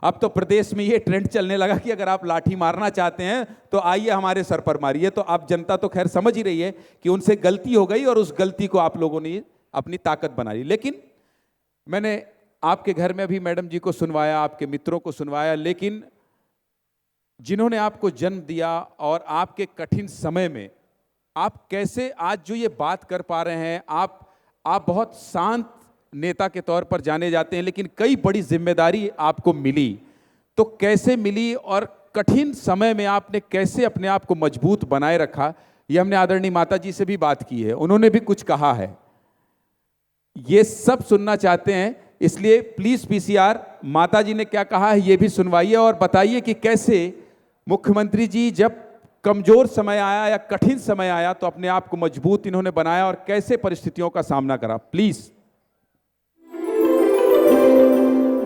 अब तो प्रदेश में ये ट्रेंड चलने लगा कि अगर आप लाठी मारना चाहते हैं तो आइए हमारे सर पर मारिए। तो अब जनता तो खैर समझ ही रही है कि उनसे गलती हो गई और उस गलती को आप लोगों ने अपनी ताकत बना ली। लेकिन मैंने आपके घर में भी मैडम जी को सुनवाया, आपके मित्रों को सुनवाया, लेकिन जिन्होंने आपको जन्म दिया और आपके कठिन समय में आप कैसे आज जो ये बात कर पा रहे हैं, आप बहुत शांत नेता के तौर पर जाने जाते हैं, लेकिन कई बड़ी जिम्मेदारी आपको मिली, तो कैसे मिली और कठिन समय में आपने कैसे अपने आप को मजबूत बनाए रखा? ये हमने आदरणीय माता जी से भी बात की है, उन्होंने भी कुछ कहा है, ये सब सुनना चाहते हैं। इसलिए प्लीज पीसीआर माता जी ने क्या कहा है ये भी सुनवाइए और बताइए कि कैसे मुख्यमंत्री जी जब कमजोर समय आया या कठिन समय आया तो अपने आप को मजबूत इन्होंने बनाया और कैसे परिस्थितियों का सामना करा। प्लीज।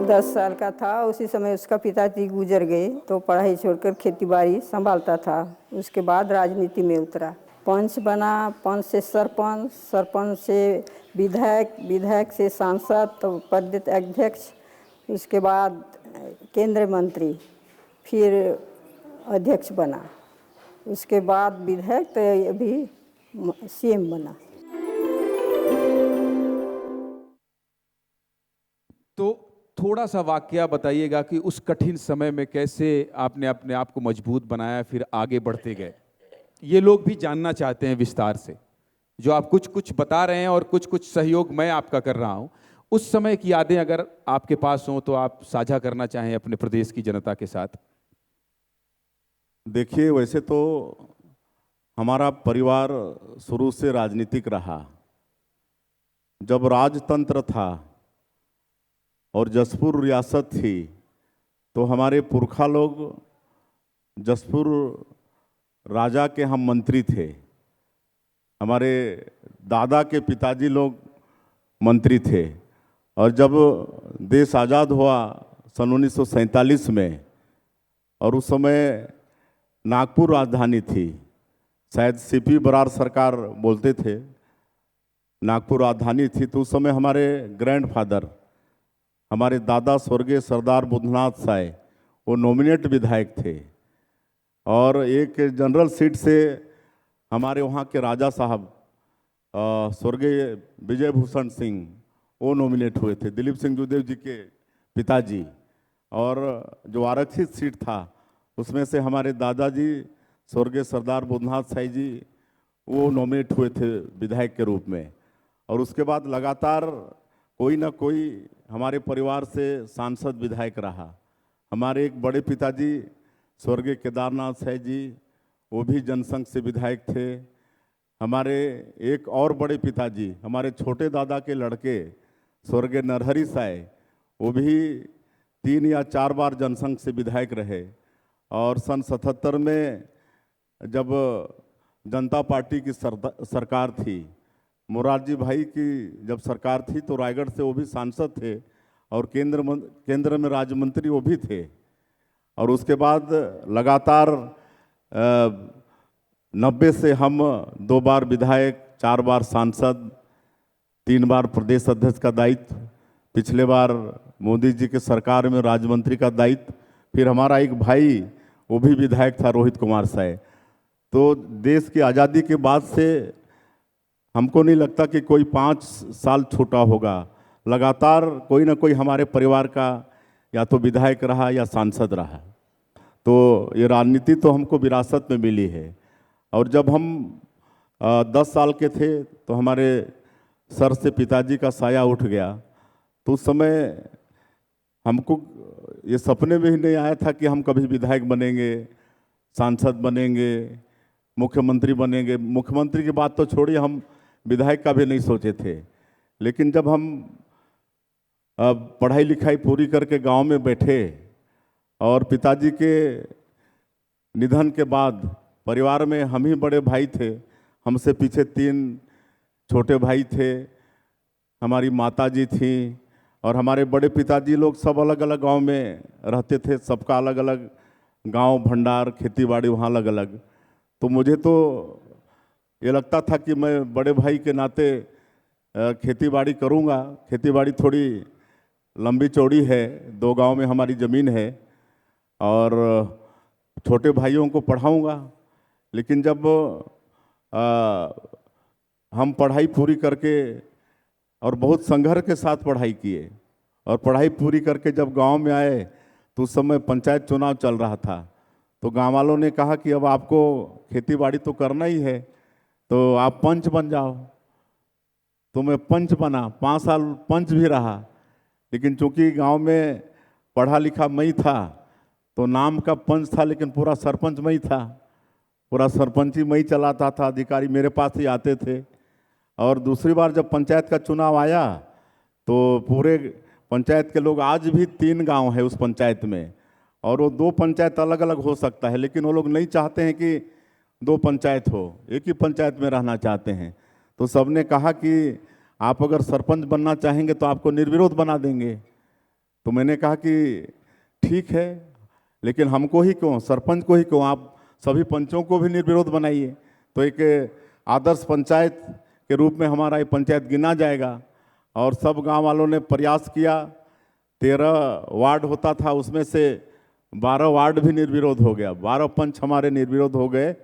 10 साल का था उसी समय उसका पिताजी गुजर गए, तो पढ़ाई छोड़कर खेती-बाड़ी संभालता था। उसके बाद राजनीति में उतरा, पंच बना, पंच से सरपंच, सरपंच से विधायक, विधायक से सांसद, तो प्रदेश अध्यक्ष, उसके बाद केंद्रीय मंत्री, फिर अध्यक्ष बना, उसके बाद विधायक, तो अभी सीएम बना। तो थोड़ा सा वाकया बताइएगा कि उस कठिन समय में कैसे आपने अपने आप को मजबूत बनाया, फिर आगे बढ़ते गए। ये लोग भी जानना चाहते हैं विस्तार से, जो आप कुछ कुछ बता रहे हैं और कुछ कुछ सहयोग मैं आपका कर रहा हूं, उस समय की यादें अगर आपके पास हों तो आप साझा करना चाहें अपने प्रदेश की जनता के साथ। देखिए, वैसे तो हमारा परिवार शुरू से राजनीतिक रहा। जब राजतंत्र था और जसपुर रियासत थी तो हमारे पुरखा लोग जसपुर राजा के हम मंत्री थे, हमारे दादा के पिताजी लोग मंत्री थे। और जब देश आज़ाद हुआ सन 1947 में, और उस समय नागपुर राजधानी थी, शायद सीपी बरार सरकार बोलते थे, नागपुर राजधानी थी, तो उस समय हमारे ग्रैंडफादर, हमारे दादा स्वर्गीय सरदार बुद्धनाथ साय, वो नॉमिनेट विधायक थे। और एक जनरल सीट से हमारे वहाँ के राजा साहब स्वर्गीय विजय भूषण सिंह, वो नॉमिनेट हुए थे, दिलीप सिंह जूदेव जी के पिताजी। और जो आरक्षित सीट था उसमें से हमारे दादाजी स्वर्गीय सरदार बुद्धनाथ साई जी, वो नॉमिनेट हुए थे विधायक के रूप में। और उसके बाद लगातार कोई ना कोई हमारे परिवार से सांसद विधायक रहा। हमारे एक बड़े पिताजी स्वर्गीय केदारनाथ साय जी, वो भी जनसंघ से विधायक थे। हमारे एक और बड़े पिताजी, हमारे छोटे दादा के लड़के स्वर्गीय नरहरि साय, वो भी 3 या 4 बार जनसंघ से विधायक रहे। और सन 77 में जब जनता पार्टी की सरकार थी, मोरारजी भाई की जब सरकार थी, तो रायगढ़ से वो भी सांसद थे और केंद्र में राज्य मंत्री वो भी थे। और उसके बाद लगातार 90 से हम 2 बार विधायक, 4 बार सांसद, 3 बार प्रदेश अध्यक्ष का दायित्व, पिछले बार मोदी जी के सरकार में राज्य मंत्री का दायित्व, फिर हमारा एक भाई वो भी विधायक था, रोहित कुमार साय। तो देश की आज़ादी के बाद से हमको नहीं लगता कि कोई 5 साल छूटा होगा, लगातार कोई ना कोई हमारे परिवार का या तो विधायक रहा या सांसद रहा। तो ये राजनीति तो हमको विरासत में मिली है। और जब हम 10 साल के थे तो हमारे सर से पिताजी का साया उठ गया, तो उस समय हमको ये सपने में ही नहीं आया था कि हम कभी विधायक बनेंगे, सांसद बनेंगे, मुख्यमंत्री बनेंगे। मुख्यमंत्री की बात तो छोड़िए, हम विधायक का भी नहीं सोचे थे। लेकिन जब हम पढ़ाई लिखाई पूरी करके गांव में बैठे और पिताजी के निधन के बाद परिवार में हम ही बड़े भाई थे, हमसे पीछे 3 छोटे भाई थे, हमारी माताजी थी और हमारे बड़े पिताजी लोग सब अलग अलग गांव में रहते थे, सबका अलग अलग गांव, भंडार, खेती बाड़ी वहाँ अलग अलग। तो मुझे तो ये लगता था कि मैं बड़े भाई के नाते खेती बाड़ी करूँगा, खेती बाड़ी थोड़ी लंबी चौड़ी है, 2 गांव में हमारी ज़मीन है और छोटे भाइयों को पढ़ाऊंगा। लेकिन जब हम पढ़ाई पूरी करके और बहुत संघर्ष के साथ पढ़ाई किए और पढ़ाई पूरी करके जब गांव में आए तो उस समय पंचायत चुनाव चल रहा था। तो गांव वालों ने कहा कि अब आपको खेती बाड़ी तो करना ही है, तो आप पंच बन जाओ। तो मैं पंच बना, 5 साल पंच भी रहा। लेकिन चूंकि गांव में पढ़ा लिखा मैं ही था तो नाम का पंच था, लेकिन पूरा सरपंच मैं ही था। पूरा सरपंची मैं ही चलाता था, अधिकारी मेरे पास ही आते थे। और दूसरी बार जब पंचायत का चुनाव आया तो पूरे पंचायत के लोग, आज भी 3 गांव है उस पंचायत में, और वो 2 पंचायत अलग अलग हो सकता है, लेकिन वो लोग नहीं चाहते हैं कि 2 पंचायत हो, एक ही पंचायत में रहना चाहते हैं। तो सबने कहा कि आप अगर सरपंच बनना चाहेंगे तो आपको निर्विरोध बना देंगे। तो मैंने कहा कि ठीक है, लेकिन हमको ही क्यों, सरपंच को ही क्यों, आप सभी पंचों को भी निर्विरोध बनाइए। तो एक आदर्श पंचायत के रूप में हमारा ये पंचायत गिना जाएगा। और सब गांव वालों ने प्रयास किया। 13 वार्ड होता था, उसमें से 12 वार्ड भी निर्विरोध हो गया, 12 पंच हमारे निर्विरोध हो गए।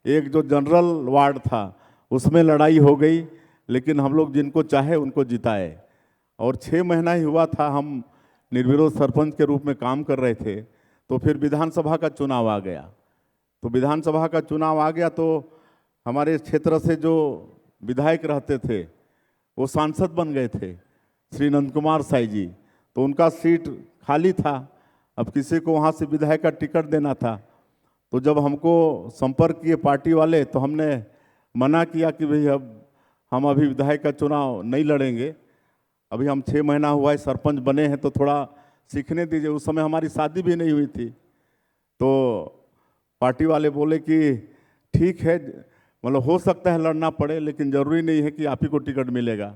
एक जो जनरल वार्ड था उसमें लड़ाई हो गई, लेकिन हम लोग जिनको चाहे उनको जिताए। और 6 महीना ही हुआ था हम निर्विरोध सरपंच के रूप में काम कर रहे थे। तो फिर विधानसभा का चुनाव आ गया। तो विधानसभा का चुनाव आ गया तो हमारे क्षेत्र से जो विधायक रहते थे वो सांसद बन गए थे, श्री नंद कुमार साई जी। तो उनका सीट खाली था, अब किसी को वहाँ से विधायक का टिकट देना था। तो जब हमको संपर्क किए पार्टी वाले तो हमने मना किया कि भाई अब हम अभी विधायक का चुनाव नहीं लड़ेंगे, अभी हम 6 महीना हुआ है सरपंच बने हैं तो थोड़ा सीखने दीजिए। उस समय हमारी शादी भी नहीं हुई थी। तो पार्टी वाले बोले कि ठीक है, मतलब हो सकता है लड़ना पड़े, लेकिन ज़रूरी नहीं है कि आप ही को टिकट मिलेगा।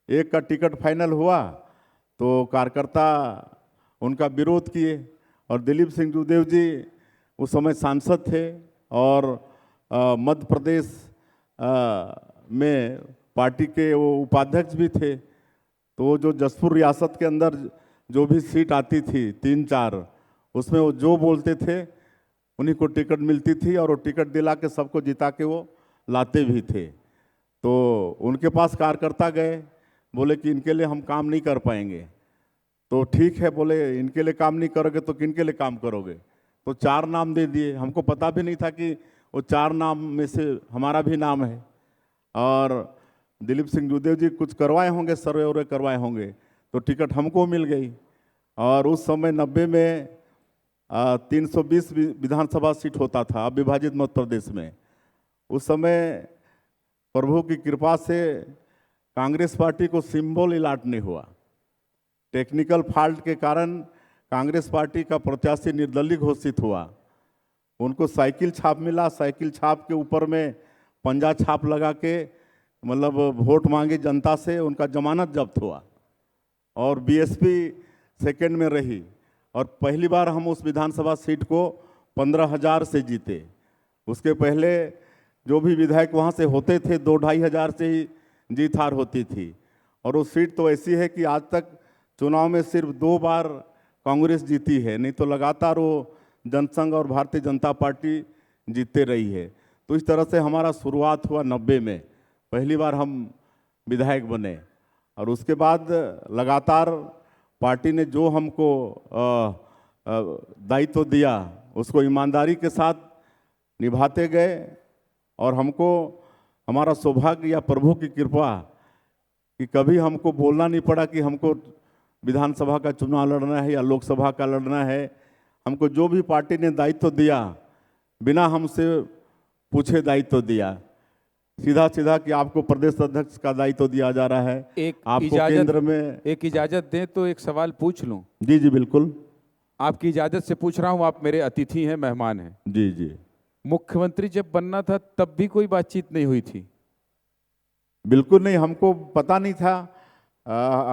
एक का टिकट फाइनल हुआ तो कार्यकर्ता उनका विरोध किए, और दिलीप सिंह जूदेव जी उस समय सांसद थे और मध्य प्रदेश में पार्टी के वो उपाध्यक्ष भी थे। तो वो जो जसपुर रियासत के अंदर जो भी सीट आती थी 3-4, उसमें वो जो बोलते थे उन्हीं को टिकट मिलती थी, और वो टिकट दिला के सबको जिता के वो लाते भी थे। तो उनके पास कार्यकर्ता गए, बोले कि इनके लिए हम काम नहीं कर पाएंगे। तो ठीक है, बोले इनके लिए काम नहीं करोगे तो किन के लिए काम करोगे। तो 4 नाम दे दिए। हमको पता भी नहीं था कि वो 4 नाम में से हमारा भी नाम है। और दिलीप सिंह जूदेव जी कुछ करवाए होंगे, सर्वे वर्वे करवाए होंगे, तो टिकट हमको मिल गई। और उस समय 90 में 320 विधानसभा सीट होता था अब विभाजित मध्य प्रदेश में। उस समय प्रभु की कृपा से कांग्रेस पार्टी को सिंबल अलॉट नहीं हुआ। टेक्निकल फॉल्ट के कारण कांग्रेस पार्टी का प्रत्याशी निर्दलीय घोषित हुआ। उनको साइकिल छाप मिला, साइकिल छाप के ऊपर में पंजा छाप लगा के मतलब वोट मांगे जनता से, उनका जमानत जब्त हुआ और बीएसपी सेकंड में रही। और पहली बार हम उस विधानसभा सीट को 15,000 से जीते। उसके पहले जो भी विधायक वहाँ से होते थे 2-2.5 हज़ार से ही जीत हार होती थी। और वो सीट तो ऐसी है कि आज तक चुनाव में सिर्फ 2 बार कांग्रेस जीती है, नहीं तो लगातार वो जनसंघ और भारतीय जनता पार्टी जीतते रही है। तो इस तरह से हमारा शुरुआत हुआ 90 में, पहली बार हम विधायक बने। और उसके बाद लगातार पार्टी ने जो हमको दायित्व दिया उसको ईमानदारी के साथ निभाते गए। और हमको हमारा सौभाग्य या प्रभु की कृपा कि कभी हमको बोलना नहीं पड़ा कि हमको विधानसभा का चुनाव लड़ना है या लोकसभा का लड़ना है। हमको जो भी पार्टी ने दायित्व दिया बिना हमसे पूछे दायित्व दिया, सीधा सीधा कि आपको प्रदेश अध्यक्ष का दायित्व दिया जा रहा है, आपको केंद्र में। एक इजाजत दें तो एक सवाल पूछ लूं? जी जी बिल्कुल। आपकी इजाजत से पूछ रहा हूं, आप मेरे अतिथि हैं, मेहमान हैं। जी जी। मुख्यमंत्री जब बनना था तब भी कोई बातचीत नहीं हुई थी? बिल्कुल नहीं, हमको पता नहीं था।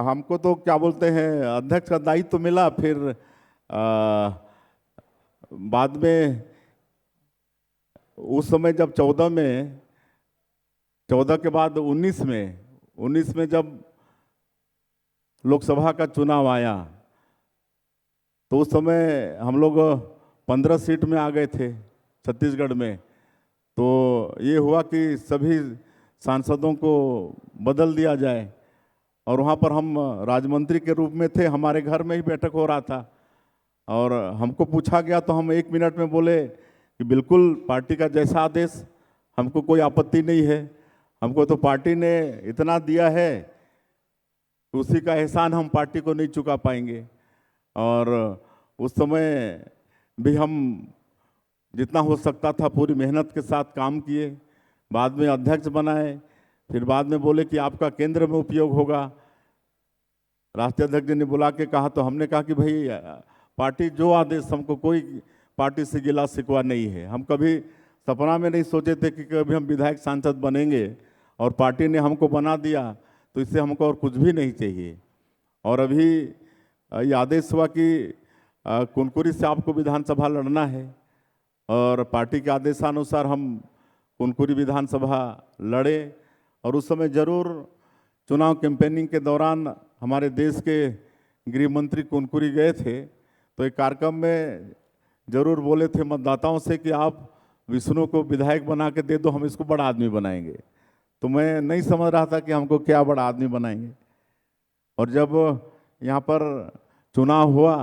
हमको तो क्या बोलते हैं अध्यक्ष का दायित्व तो मिला, फिर बाद में उस समय जब 14 के बाद 19 में जब लोकसभा का चुनाव आया तो उस समय हम लोग 15 सीट में आ गए थे छत्तीसगढ़ में। तो ये हुआ कि सभी सांसदों को बदल दिया जाए और वहाँ पर हम राजमंत्री के रूप में थे, हमारे घर में ही बैठक हो रहा था और हमको पूछा गया तो हम 1 मिनट में बोले कि बिल्कुल पार्टी का जैसा आदेश, हमको कोई आपत्ति नहीं है, हमको तो पार्टी ने इतना दिया है तो उसी का एहसान हम पार्टी को नहीं चुका पाएंगे। और उस समय भी हम जितना हो सकता था पूरी मेहनत के साथ काम किए, बाद में अध्यक्ष बनाए, फिर बाद में बोले कि आपका केंद्र में उपयोग होगा। राष्ट्रीय अध्यक्ष जी ने बुला के कहा तो हमने कहा कि भाई पार्टी जो आदेश, हमको कोई पार्टी से गिला शिकवा नहीं है। हम कभी सपना में नहीं सोचे थे कि कभी हम विधायक सांसद बनेंगे और पार्टी ने हमको बना दिया तो इससे हमको और कुछ भी नहीं चाहिए। और अभी ये आदेश हुआ कि कुनकुरी से आपको विधानसभा लड़ना है और पार्टी के आदेशानुसार हम कुनकुरी विधानसभा लड़े। और उस समय जरूर चुनाव कैंपेनिंग के दौरान हमारे देश के गृह मंत्री कुनकुरी गए थे तो एक कार्यक्रम में जरूर बोले थे मतदाताओं से कि आप विष्णु को विधायक बना के दे दो, हम इसको बड़ा आदमी बनाएंगे। तो मैं नहीं समझ रहा था कि हमको क्या बड़ा आदमी बनाएंगे। और जब यहाँ पर चुनाव हुआ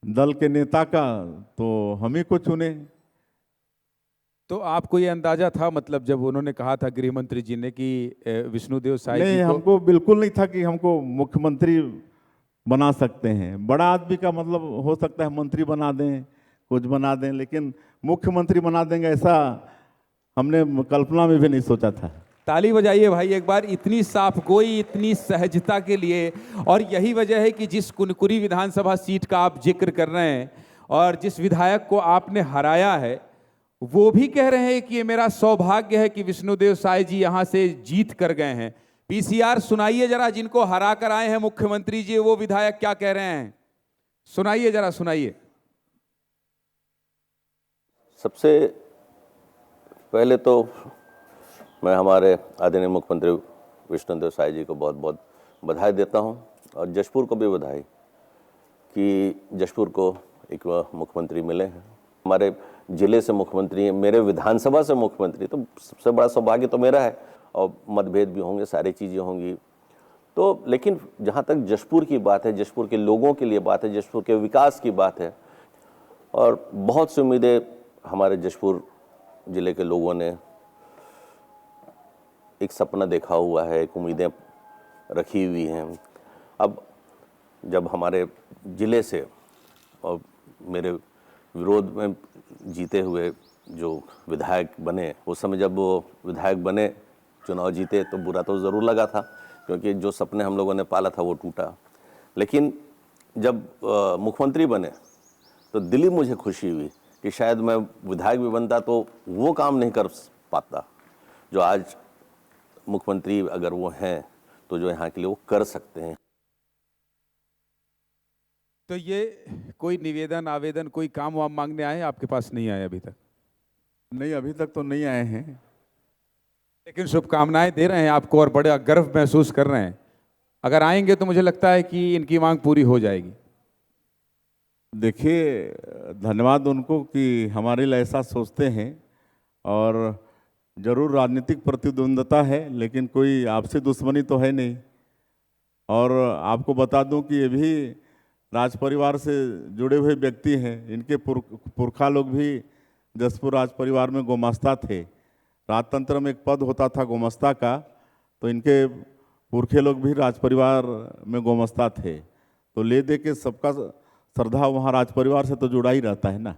दल के नेता का तो हम ही को चुने। तो आपको ये अंदाजा था, मतलब जब उन्होंने कहा था गृह मंत्री जी ने कि विष्णुदेव साय नहीं, जी को, हमको बिल्कुल नहीं था कि हमको मुख्यमंत्री बना सकते हैं। बड़ा आदमी का मतलब हो सकता है मंत्री बना दें, कुछ बना दें, लेकिन मुख्यमंत्री बना देंगे ऐसा हमने कल्पना में भी नहीं सोचा था। ताली बजाइए भाई एक बार इतनी साफ गोई, इतनी सहजता के लिए। और यही वजह है कि जिस कुनकुरी विधानसभा सीट का आप जिक्र कर रहे हैं और जिस विधायक को आपने हराया है, वो भी कह रहे हैं कि ये मेरा सौभाग्य है कि विष्णुदेव साय जी यहाँ से जीत कर गए हैं। पीसीआर सुनाइए जरा, जिनको हरा कर आए हैं मुख्यमंत्री जी, वो विधायक क्या कह रहे हैं, सुनाइए जरा, सुनाइए। सबसे पहले तो मैं हमारे आदरणीय मुख्यमंत्री विष्णुदेव साय जी को बहुत बहुत बधाई देता हूं और जशपुर को भी बधाई कि जशपुर को एक मुख्यमंत्री मिले हैं। हमारे जिले से मुख्यमंत्री, मेरे विधानसभा से मुख्यमंत्री, तो सबसे बड़ा सौभाग्य तो मेरा है। और मतभेद भी होंगे, सारी चीज़ें होंगी तो, लेकिन जहाँ तक जशपुर की बात है, जशपुर के लोगों के लिए बात है, जशपुर के विकास की बात है, और बहुत सी उम्मीदें हमारे जशपुर ज़िले के लोगों ने एक सपना देखा हुआ है, एक उम्मीदें रखी हुई हैं। अब जब हमारे ज़िले से और मेरे विरोध में जीते हुए जो विधायक बने, उस समय जब वो विधायक बने, चुनाव जीते, तो बुरा तो ज़रूर लगा था क्योंकि जो सपने हम लोगों ने पाला था वो टूटा। लेकिन जब मुख्यमंत्री बने तो दिली मुझे खुशी हुई कि शायद मैं विधायक भी बनता तो वो काम नहीं कर पाता जो आज मुख्यमंत्री अगर वो हैं तो जो यहाँ के लिए वो कर सकते हैं। तो ये कोई निवेदन, आवेदन, कोई काम वाम मांगने आए, आपके पास नहीं आए अभी तक? नहीं, अभी तक तो नहीं आए हैं, लेकिन शुभकामनाएं दे रहे हैं आपको और बड़ा गर्व महसूस कर रहे हैं। अगर आएंगे तो मुझे लगता है कि इनकी मांग पूरी हो जाएगी। देखिए, धन्यवाद उनको कि हमारे लिए ऐसा सोचते हैं। और जरूर राजनीतिक प्रतिद्वंद्विता है लेकिन कोई आपसी दुश्मनी तो है नहीं। और आपको बता दूं कि ये भी राज परिवार से जुड़े हुए व्यक्ति हैं। इनके पुरखा लोग भी जसपुर राज परिवार में गोमास्ता थे। राजतंत्र में एक पद होता था गोमास्ता का, तो इनके पुरखे लोग भी राज परिवार में गोमास्ता थे। तो ले दे के सबका श्रद्धा वहाँ राज परिवार से तो जुड़ा ही रहता है ना।